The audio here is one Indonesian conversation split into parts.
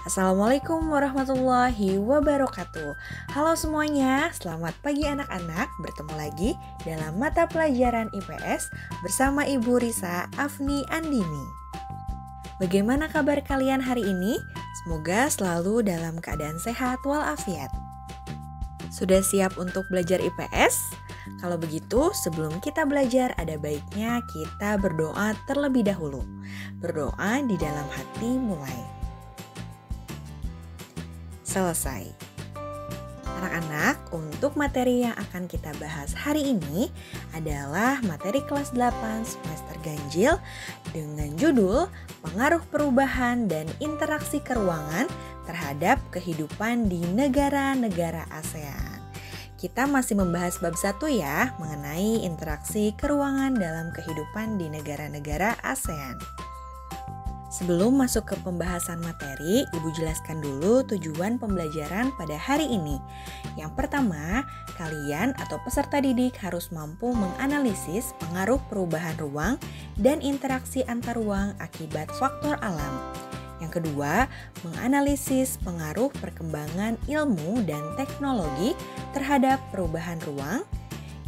Assalamualaikum warahmatullahi wabarakatuh. Halo semuanya, selamat pagi anak-anak. Bertemu lagi dalam mata pelajaran IPS bersama Ibu Risa Afni Andini. Bagaimana kabar kalian hari ini? Semoga selalu dalam keadaan sehat walafiat. Sudah siap untuk belajar IPS? Kalau begitu, sebelum kita belajar ada baiknya kita berdoa terlebih dahulu. Berdoa di dalam hati mulai. Selesai. Anak-anak, untuk materi yang akan kita bahas hari ini adalah materi kelas 8 semester ganjil dengan judul Pengaruh Perubahan dan Interaksi Keruangan terhadap Kehidupan di Negara-negara ASEAN. Kita masih membahas bab 1 ya, mengenai interaksi keruangan dalam kehidupan di negara-negara ASEAN. Sebelum masuk ke pembahasan materi, Ibu jelaskan dulu tujuan pembelajaran pada hari ini. Yang pertama, kalian atau peserta didik harus mampu menganalisis pengaruh perubahan ruang dan interaksi antar ruang akibat faktor alam. Yang kedua, menganalisis pengaruh perkembangan ilmu dan teknologi terhadap perubahan ruang.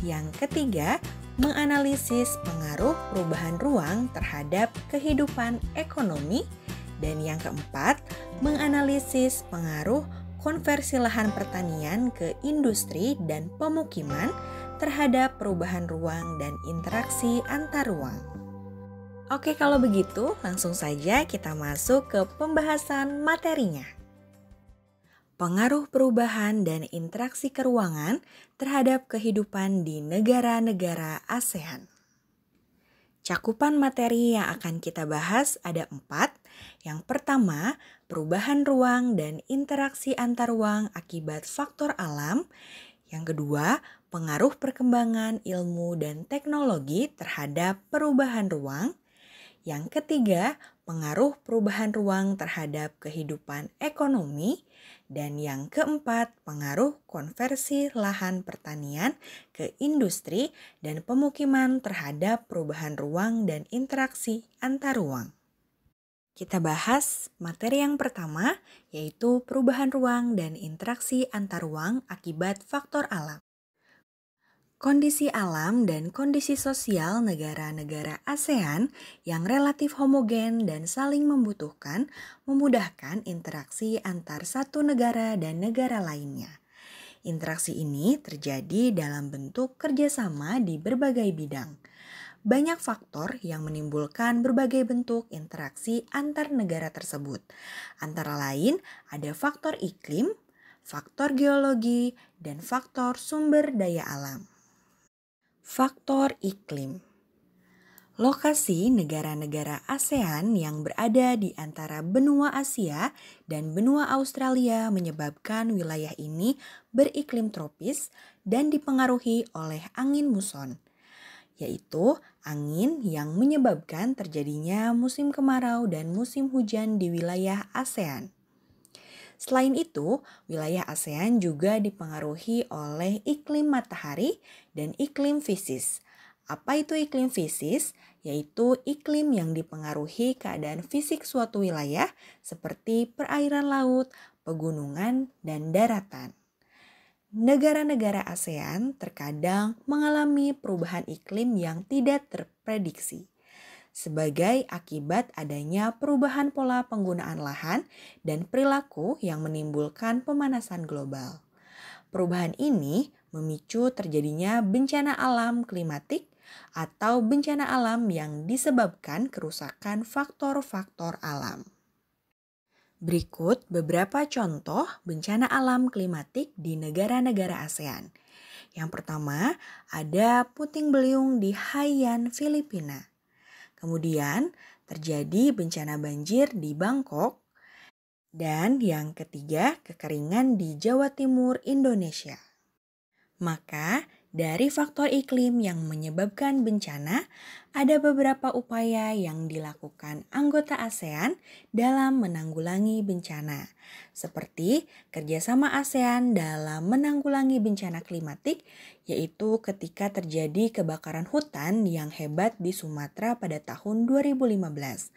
Yang ketiga, menganalisis pengaruh perubahan ruang terhadap kehidupan ekonomi. Dan yang keempat, menganalisis pengaruh konversi lahan pertanian ke industri dan pemukiman terhadap perubahan ruang dan interaksi antar ruang. Oke, kalau begitu langsung saja kita masuk ke pembahasan materinya. Pengaruh perubahan dan interaksi keruangan terhadap kehidupan di negara-negara ASEAN. Cakupan materi yang akan kita bahas ada 4. Yang pertama, perubahan ruang dan interaksi antar ruang akibat faktor alam. Yang kedua, pengaruh perkembangan ilmu dan teknologi terhadap perubahan ruang. Yang ketiga, pengaruh perubahan ruang terhadap kehidupan ekonomi. Dan yang keempat, pengaruh konversi lahan pertanian ke industri dan pemukiman terhadap perubahan ruang dan interaksi antar ruang. Kita bahas materi yang pertama, yaitu perubahan ruang dan interaksi antar ruang akibat faktor alam. Kondisi alam dan kondisi sosial negara-negara ASEAN yang relatif homogen dan saling membutuhkan memudahkan interaksi antar satu negara dan negara lainnya. Interaksi ini terjadi dalam bentuk kerjasama di berbagai bidang. Banyak faktor yang menimbulkan berbagai bentuk interaksi antar negara tersebut. Antara lain ada faktor iklim, faktor geologi, dan faktor sumber daya alam. Faktor iklim. Lokasi negara-negara ASEAN yang berada di antara benua Asia dan benua Australia menyebabkan wilayah ini beriklim tropis dan dipengaruhi oleh angin muson, yaitu angin yang menyebabkan terjadinya musim kemarau dan musim hujan di wilayah ASEAN. Selain itu, wilayah ASEAN juga dipengaruhi oleh iklim matahari dan iklim fisis. Apa itu iklim fisis? Yaitu iklim yang dipengaruhi keadaan fisik suatu wilayah seperti perairan laut, pegunungan, dan daratan. Negara-negara ASEAN terkadang mengalami perubahan iklim yang tidak terprediksi sebagai akibat adanya perubahan pola penggunaan lahan dan perilaku yang menimbulkan pemanasan global. Perubahan ini memicu terjadinya bencana alam klimatik atau bencana alam yang disebabkan kerusakan faktor-faktor alam. Berikut beberapa contoh bencana alam klimatik di negara-negara ASEAN. Yang pertama, ada puting beliung di Haiyan, Filipina. Kemudian terjadi bencana banjir di Bangkok. Dan yang ketiga, kekeringan di Jawa Timur, Indonesia. Maka dari faktor iklim yang menyebabkan bencana, ada beberapa upaya yang dilakukan anggota ASEAN dalam menanggulangi bencana, seperti kerjasama ASEAN dalam menanggulangi bencana klimatik, yaitu ketika terjadi kebakaran hutan yang hebat di Sumatera pada tahun 2015.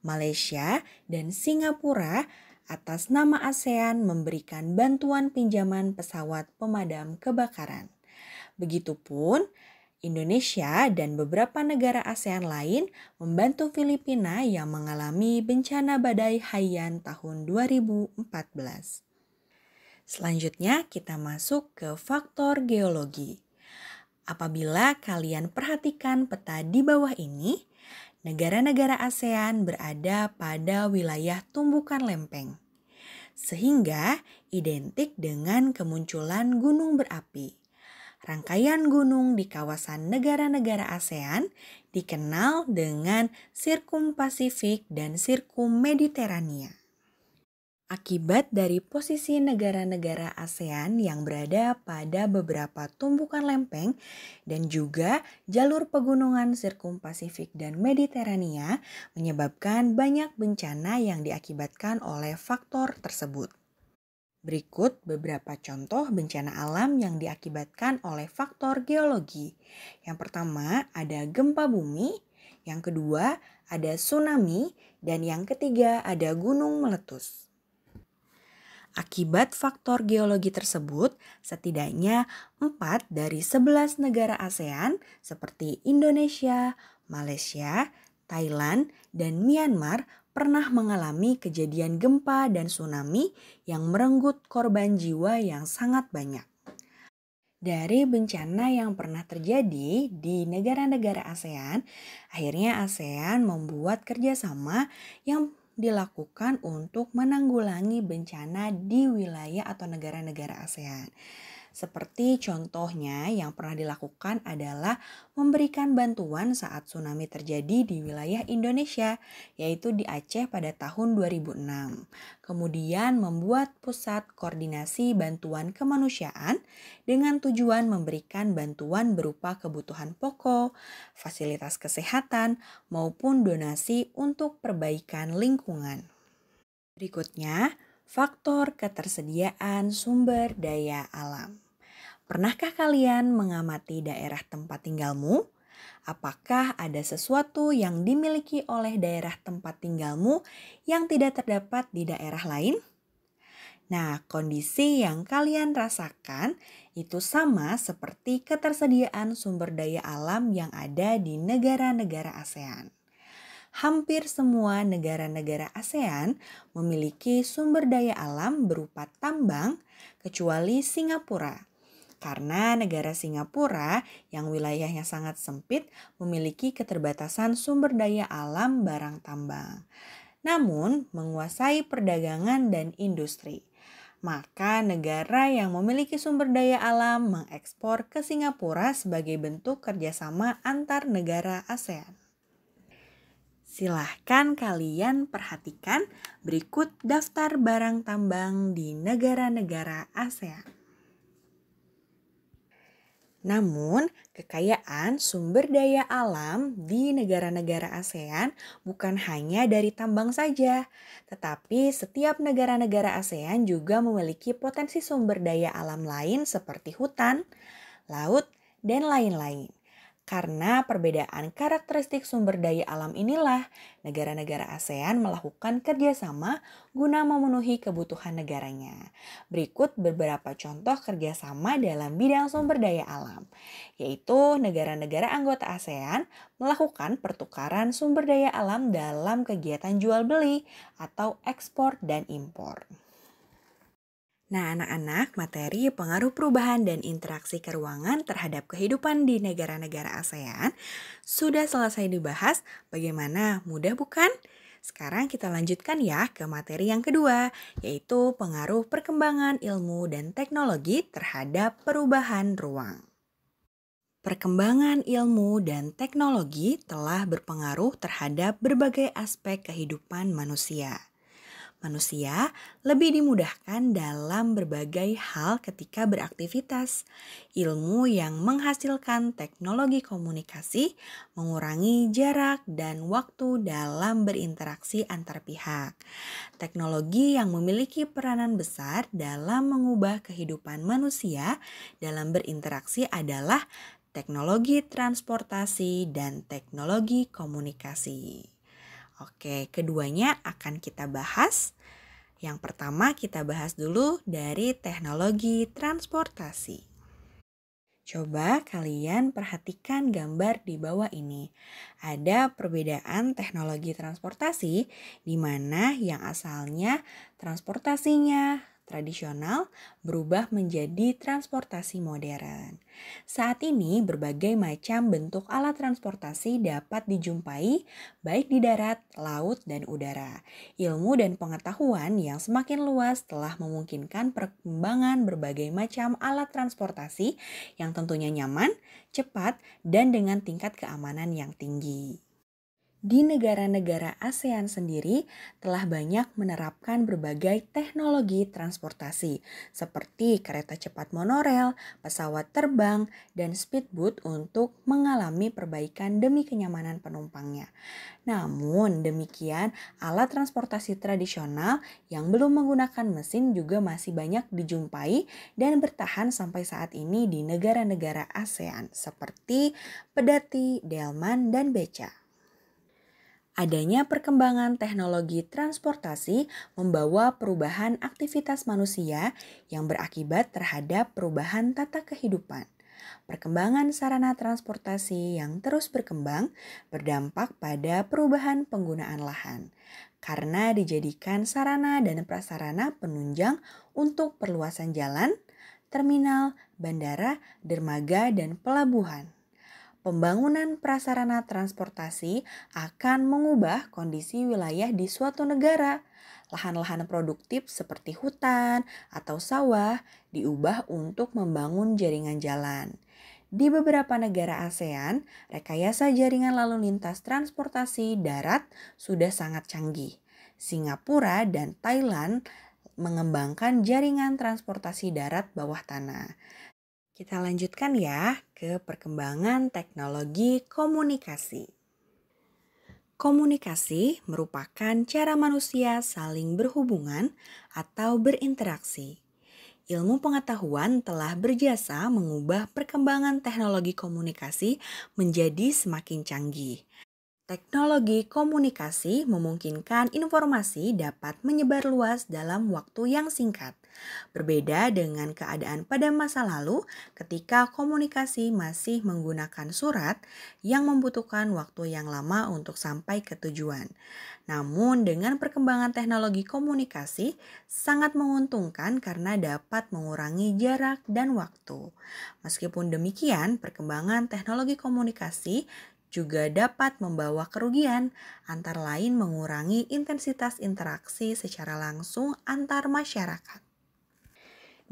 Malaysia dan Singapura atas nama ASEAN memberikan bantuan pinjaman pesawat pemadam kebakaran. Begitupun Indonesia dan beberapa negara ASEAN lain membantu Filipina yang mengalami bencana badai Haiyan tahun 2014. Selanjutnya kita masuk ke faktor geologi. Apabila kalian perhatikan peta di bawah ini, negara-negara ASEAN berada pada wilayah tumbukan lempeng, sehingga identik dengan kemunculan gunung berapi. Rangkaian gunung di kawasan negara-negara ASEAN dikenal dengan Sirkum Pasifik dan Sirkum Mediterania. Akibat dari posisi negara-negara ASEAN yang berada pada beberapa tumbukan lempeng dan juga jalur pegunungan Sirkum Pasifik dan Mediterania menyebabkan banyak bencana yang diakibatkan oleh faktor tersebut. Berikut beberapa contoh bencana alam yang diakibatkan oleh faktor geologi. Yang pertama ada gempa bumi, yang kedua ada tsunami, dan yang ketiga ada gunung meletus. Akibat faktor geologi tersebut, setidaknya 4 dari 11 negara ASEAN seperti Indonesia, Malaysia, Thailand, dan Myanmar pernah mengalami kejadian gempa dan tsunami yang merenggut korban jiwa yang sangat banyak. Dari bencana yang pernah terjadi di negara-negara ASEAN, akhirnya ASEAN membuat kerjasama yang dilakukan untuk menanggulangi bencana di wilayah atau negara-negara ASEAN. Seperti contohnya yang pernah dilakukan adalah memberikan bantuan saat tsunami terjadi di wilayah Indonesia, yaitu di Aceh pada tahun 2006. Kemudian membuat pusat koordinasi bantuan kemanusiaan dengan tujuan memberikan bantuan berupa kebutuhan pokok, fasilitas kesehatan, maupun donasi untuk perbaikan lingkungan. Berikutnya, faktor ketersediaan sumber daya alam. Pernahkah kalian mengamati daerah tempat tinggalmu? Apakah ada sesuatu yang dimiliki oleh daerah tempat tinggalmu yang tidak terdapat di daerah lain? Nah, kondisi yang kalian rasakan itu sama seperti ketersediaan sumber daya alam yang ada di negara-negara ASEAN. Hampir semua negara-negara ASEAN memiliki sumber daya alam berupa tambang, kecuali Singapura. Karena negara Singapura yang wilayahnya sangat sempit memiliki keterbatasan sumber daya alam barang tambang. Namun menguasai perdagangan dan industri. Maka negara yang memiliki sumber daya alam mengekspor ke Singapura sebagai bentuk kerjasama antar negara ASEAN. Silahkan kalian perhatikan berikut daftar barang tambang di negara-negara ASEAN. Namun, kekayaan sumber daya alam di negara-negara ASEAN bukan hanya dari tambang saja, tetapi setiap negara-negara ASEAN juga memiliki potensi sumber daya alam lain seperti hutan, laut, dan lain-lain. Karena perbedaan karakteristik sumber daya alam inilah, negara-negara ASEAN melakukan kerjasama guna memenuhi kebutuhan negaranya. Berikut beberapa contoh kerjasama dalam bidang sumber daya alam, yaitu negara-negara anggota ASEAN melakukan pertukaran sumber daya alam dalam kegiatan jual beli atau ekspor dan impor. Nah, anak-anak, materi pengaruh perubahan dan interaksi keruangan terhadap kehidupan di negara-negara ASEAN sudah selesai dibahas. Bagaimana? Mudah bukan? Sekarang kita lanjutkan ya ke materi yang kedua, yaitu pengaruh perkembangan ilmu dan teknologi terhadap perubahan ruang. Perkembangan ilmu dan teknologi telah berpengaruh terhadap berbagai aspek kehidupan manusia. Manusia lebih dimudahkan dalam berbagai hal ketika beraktivitas. Ilmu yang menghasilkan teknologi komunikasi mengurangi jarak dan waktu dalam berinteraksi antar pihak. Teknologi yang memiliki peranan besar dalam mengubah kehidupan manusia dalam berinteraksi adalah teknologi transportasi dan teknologi komunikasi. Oke, keduanya akan kita bahas. Yang pertama kita bahas dulu dari teknologi transportasi. Coba kalian perhatikan gambar di bawah ini. Ada perbedaan teknologi transportasi di mana yang asalnya transportasinya tradisional berubah menjadi transportasi modern. Saat ini berbagai macam bentuk alat transportasi dapat dijumpai baik di darat, laut, dan udara. Ilmu dan pengetahuan yang semakin luas telah memungkinkan perkembangan berbagai macam alat transportasi yang tentunya nyaman, cepat, dan dengan tingkat keamanan yang tinggi. Di negara-negara ASEAN sendiri telah banyak menerapkan berbagai teknologi transportasi seperti kereta cepat monorel, pesawat terbang, dan speedboat untuk mengalami perbaikan demi kenyamanan penumpangnya. Namun demikian, alat transportasi tradisional yang belum menggunakan mesin juga masih banyak dijumpai dan bertahan sampai saat ini di negara-negara ASEAN seperti pedati, delman, dan beca. Adanya perkembangan teknologi transportasi membawa perubahan aktivitas manusia yang berakibat terhadap perubahan tata kehidupan. Perkembangan sarana transportasi yang terus berkembang berdampak pada perubahan penggunaan lahan karena dijadikan sarana dan prasarana penunjang untuk perluasan jalan, terminal, bandara, dermaga, dan pelabuhan. Pembangunan prasarana transportasi akan mengubah kondisi wilayah di suatu negara. Lahan-lahan produktif seperti hutan atau sawah diubah untuk membangun jaringan jalan. Di beberapa negara ASEAN, rekayasa jaringan lalu lintas transportasi darat sudah sangat canggih. Singapura dan Thailand mengembangkan jaringan transportasi darat bawah tanah. Kita lanjutkan ya ke perkembangan teknologi komunikasi. Komunikasi merupakan cara manusia saling berhubungan atau berinteraksi. Ilmu pengetahuan telah berjasa mengubah perkembangan teknologi komunikasi menjadi semakin canggih. Teknologi komunikasi memungkinkan informasi dapat menyebar luas dalam waktu yang singkat. Berbeda dengan keadaan pada masa lalu ketika komunikasi masih menggunakan surat yang membutuhkan waktu yang lama untuk sampai ke tujuan. Namun dengan perkembangan teknologi komunikasi sangat menguntungkan karena dapat mengurangi jarak dan waktu. Meskipun demikian, perkembangan teknologi komunikasi juga dapat membawa kerugian, antara lain mengurangi intensitas interaksi secara langsung antar masyarakat.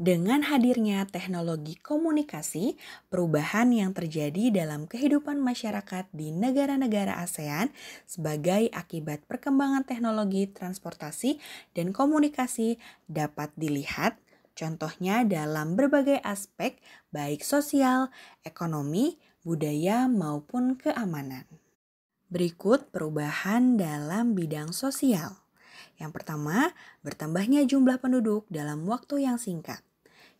Dengan hadirnya teknologi komunikasi, perubahan yang terjadi dalam kehidupan masyarakat di negara-negara ASEAN sebagai akibat perkembangan teknologi transportasi dan komunikasi dapat dilihat, contohnya dalam berbagai aspek baik sosial, ekonomi, budaya maupun keamanan. Berikut perubahan dalam bidang sosial. Yang pertama, bertambahnya jumlah penduduk dalam waktu yang singkat.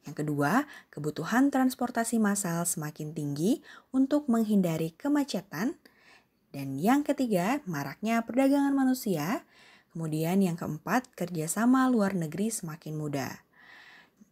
Yang kedua, kebutuhan transportasi massal semakin tinggi untuk menghindari kemacetan. Dan yang ketiga, maraknya perdagangan manusia. Kemudian yang keempat, kerjasama luar negeri semakin mudah.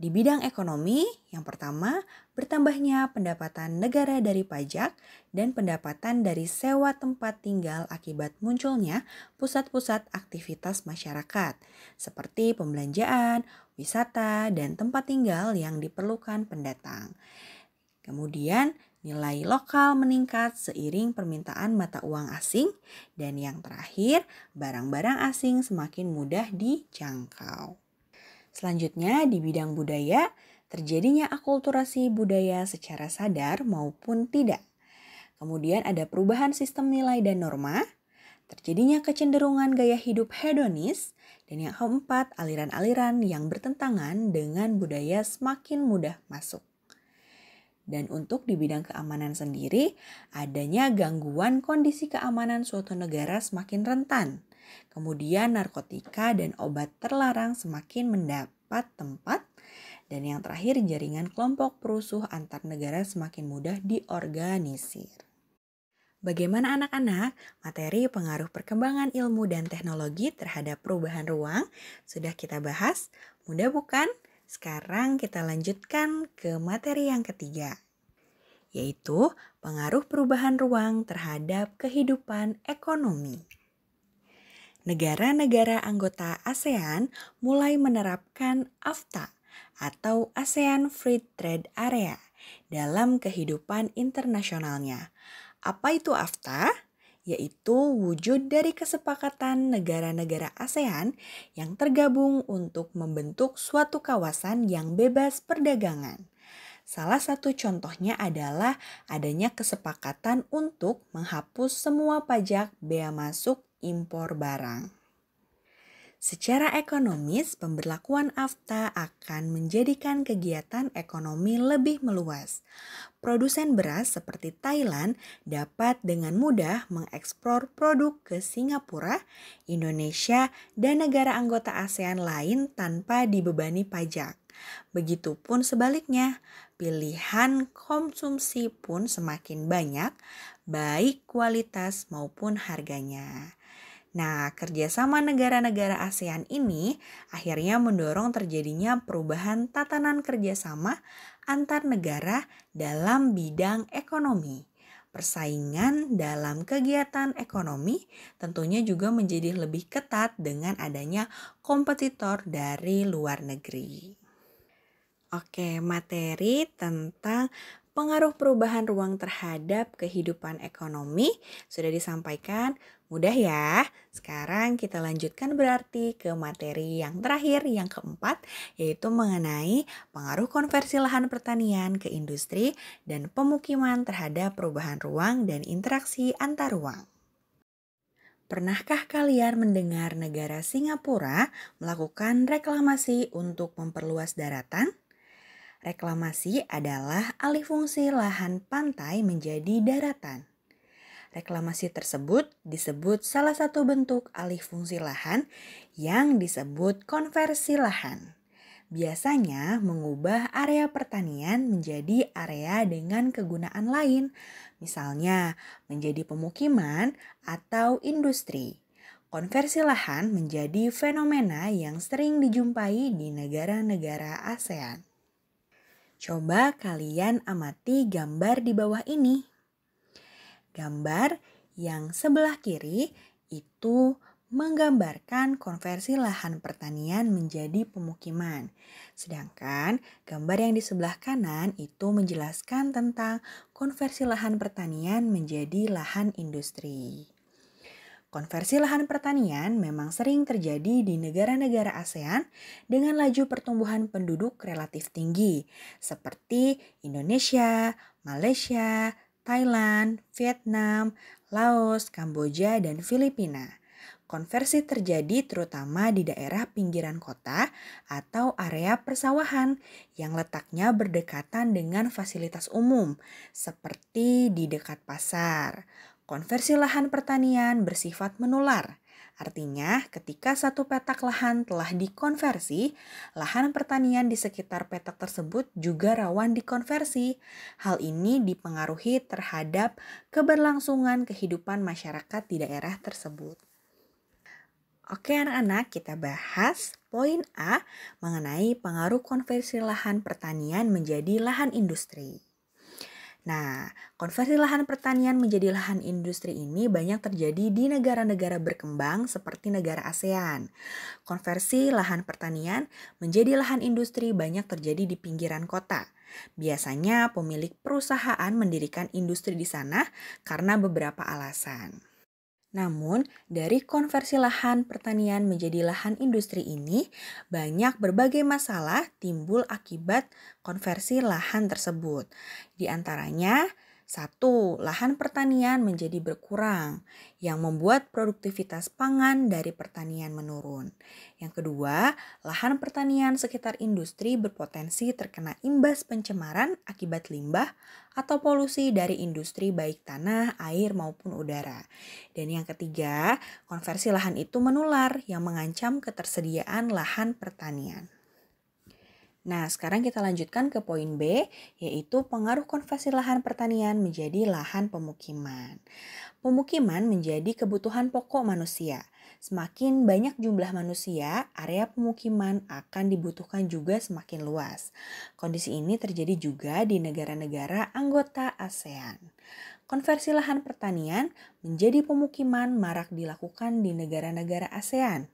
Di bidang ekonomi, yang pertama, bertambahnya pendapatan negara dari pajak dan pendapatan dari sewa tempat tinggal akibat munculnya pusat-pusat aktivitas masyarakat, seperti pembelanjaan, wisata, dan tempat tinggal yang diperlukan pendatang. Kemudian, nilai lokal meningkat seiring permintaan mata uang asing, dan yang terakhir, barang-barang asing semakin mudah dijangkau. Selanjutnya di bidang budaya, terjadinya akulturasi budaya secara sadar maupun tidak. Kemudian ada perubahan sistem nilai dan norma, terjadinya kecenderungan gaya hidup hedonis, dan yang keempat aliran-aliran yang bertentangan dengan budaya semakin mudah masuk. Dan untuk di bidang keamanan sendiri, adanya gangguan kondisi keamanan suatu negara semakin rentan. Kemudian narkotika dan obat terlarang semakin mendapat tempat. Dan yang terakhir jaringan kelompok perusuh antar negara semakin mudah diorganisir. Bagaimana anak-anak? Materi pengaruh perkembangan ilmu dan teknologi terhadap perubahan ruang sudah kita bahas? Mudah bukan? Sekarang kita lanjutkan ke materi yang ketiga, yaitu pengaruh perubahan ruang terhadap kehidupan ekonomi. Negara-negara anggota ASEAN mulai menerapkan AFTA atau ASEAN Free Trade Area dalam kehidupan internasionalnya. Apa itu AFTA? Yaitu wujud dari kesepakatan negara-negara ASEAN yang tergabung untuk membentuk suatu kawasan yang bebas perdagangan. Salah satu contohnya adalah adanya kesepakatan untuk menghapus semua pajak bea masuk impor barang. Secara ekonomis, pemberlakuan AFTA akan menjadikan kegiatan ekonomi lebih meluas. Produsen beras seperti Thailand dapat dengan mudah mengekspor produk ke Singapura, Indonesia, dan negara anggota ASEAN lain tanpa dibebani pajak. Begitupun sebaliknya, pilihan konsumsi pun semakin banyak, baik kualitas maupun harganya. Nah, kerjasama negara-negara ASEAN ini akhirnya mendorong terjadinya perubahan tatanan kerjasama antar negara dalam bidang ekonomi. Persaingan dalam kegiatan ekonomi tentunya juga menjadi lebih ketat dengan adanya kompetitor dari luar negeri. Oke, materi tentang pengaruh perubahan ruang terhadap kehidupan ekonomi sudah disampaikan. Mudah ya. Sekarang kita lanjutkan berarti ke materi yang terakhir, yang keempat, yaitu mengenai pengaruh konversi lahan pertanian ke industri dan pemukiman terhadap perubahan ruang dan interaksi antar ruang. Pernahkah kalian mendengar negara Singapura melakukan reklamasi untuk memperluas daratan? Reklamasi adalah alih fungsi lahan pantai menjadi daratan. Reklamasi tersebut disebut salah satu bentuk alih fungsi lahan yang disebut konversi lahan. Biasanya mengubah area pertanian menjadi area dengan kegunaan lain, misalnya menjadi pemukiman atau industri. Konversi lahan menjadi fenomena yang sering dijumpai di negara-negara ASEAN. Coba kalian amati gambar di bawah ini. Gambar yang sebelah kiri itu menggambarkan konversi lahan pertanian menjadi pemukiman. Sedangkan gambar yang di sebelah kanan itu menjelaskan tentang konversi lahan pertanian menjadi lahan industri. Konversi lahan pertanian memang sering terjadi di negara-negara ASEAN dengan laju pertumbuhan penduduk relatif tinggi, seperti Indonesia, Malaysia, Thailand, Vietnam, Laos, Kamboja, dan Filipina. Konversi terjadi terutama di daerah pinggiran kota atau area persawahan yang letaknya berdekatan dengan fasilitas umum, seperti di dekat pasar. Konversi lahan pertanian bersifat menular. Artinya, ketika satu petak lahan telah dikonversi, lahan pertanian di sekitar petak tersebut juga rawan dikonversi. Hal ini dipengaruhi terhadap keberlangsungan kehidupan masyarakat di daerah tersebut. Oke anak-anak, kita bahas poin A mengenai pengaruh konversi lahan pertanian menjadi lahan industri. Nah, konversi lahan pertanian menjadi lahan industri ini banyak terjadi di negara-negara berkembang seperti negara ASEAN. Konversi lahan pertanian menjadi lahan industri banyak terjadi di pinggiran kota. Biasanya pemilik perusahaan mendirikan industri di sana karena beberapa alasan. Namun, dari konversi lahan pertanian menjadi lahan industri ini, banyak berbagai masalah timbul akibat konversi lahan tersebut. Di antaranya, satu, lahan pertanian menjadi berkurang, yang membuat produktivitas pangan dari pertanian menurun. Yang kedua, lahan pertanian sekitar industri berpotensi terkena imbas pencemaran akibat limbah atau polusi dari industri baik tanah, air maupun udara. Dan yang ketiga, konversi lahan itu menular yang mengancam ketersediaan lahan pertanian. Nah, sekarang kita lanjutkan ke poin B, yaitu pengaruh konversi lahan pertanian menjadi lahan pemukiman. Pemukiman menjadi kebutuhan pokok manusia. Semakin banyak jumlah manusia, area pemukiman akan dibutuhkan juga semakin luas. Kondisi ini terjadi juga di negara-negara anggota ASEAN. Konversi lahan pertanian menjadi pemukiman marak dilakukan di negara-negara ASEAN.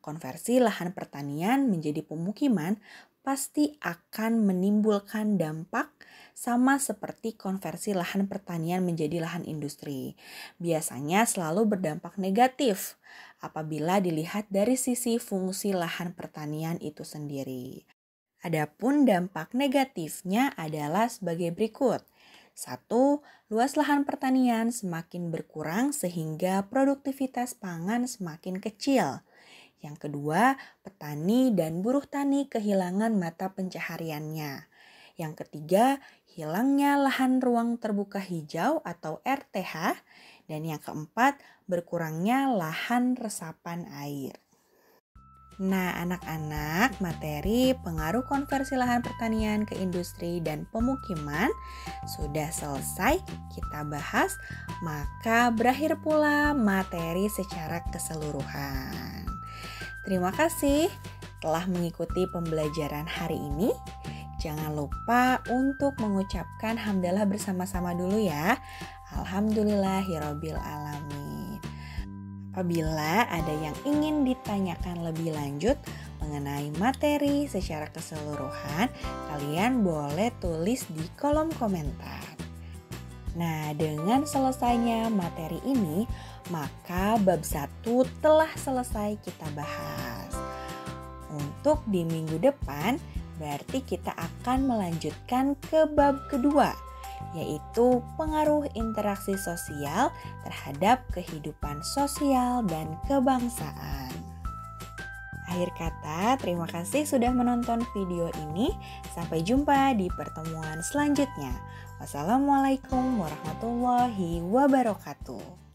Konversi lahan pertanian menjadi pemukiman pasti akan menimbulkan dampak sama seperti konversi lahan pertanian menjadi lahan industri. Biasanya selalu berdampak negatif apabila dilihat dari sisi fungsi lahan pertanian itu sendiri. Adapun dampak negatifnya adalah sebagai berikut. 1. Luas lahan pertanian semakin berkurang sehingga produktivitas pangan semakin kecil. Yang kedua, petani dan buruh tani kehilangan mata pencahariannya. Yang ketiga, hilangnya lahan ruang terbuka hijau atau RTH. Dan yang keempat, berkurangnya lahan resapan air. Nah, anak-anak, materi pengaruh konversi lahan pertanian ke industri dan pemukiman sudah selesai kita bahas, maka berakhir pula materi secara keseluruhan. Terima kasih telah mengikuti pembelajaran hari ini. Jangan lupa untuk mengucapkan hamdalah bersama-sama dulu ya. Alhamdulillahirabbil alamin. Apabila ada yang ingin ditanyakan lebih lanjut mengenai materi secara keseluruhan, kalian boleh tulis di kolom komentar. Nah, dengan selesainya materi ini, maka bab 1 telah selesai kita bahas. Untuk di minggu depan, berarti kita akan melanjutkan ke bab kedua, yaitu pengaruh interaksi sosial terhadap kehidupan sosial dan kebangsaan. Akhir kata, terima kasih sudah menonton video ini. Sampai jumpa di pertemuan selanjutnya. Wassalamualaikum warahmatullahi wabarakatuh.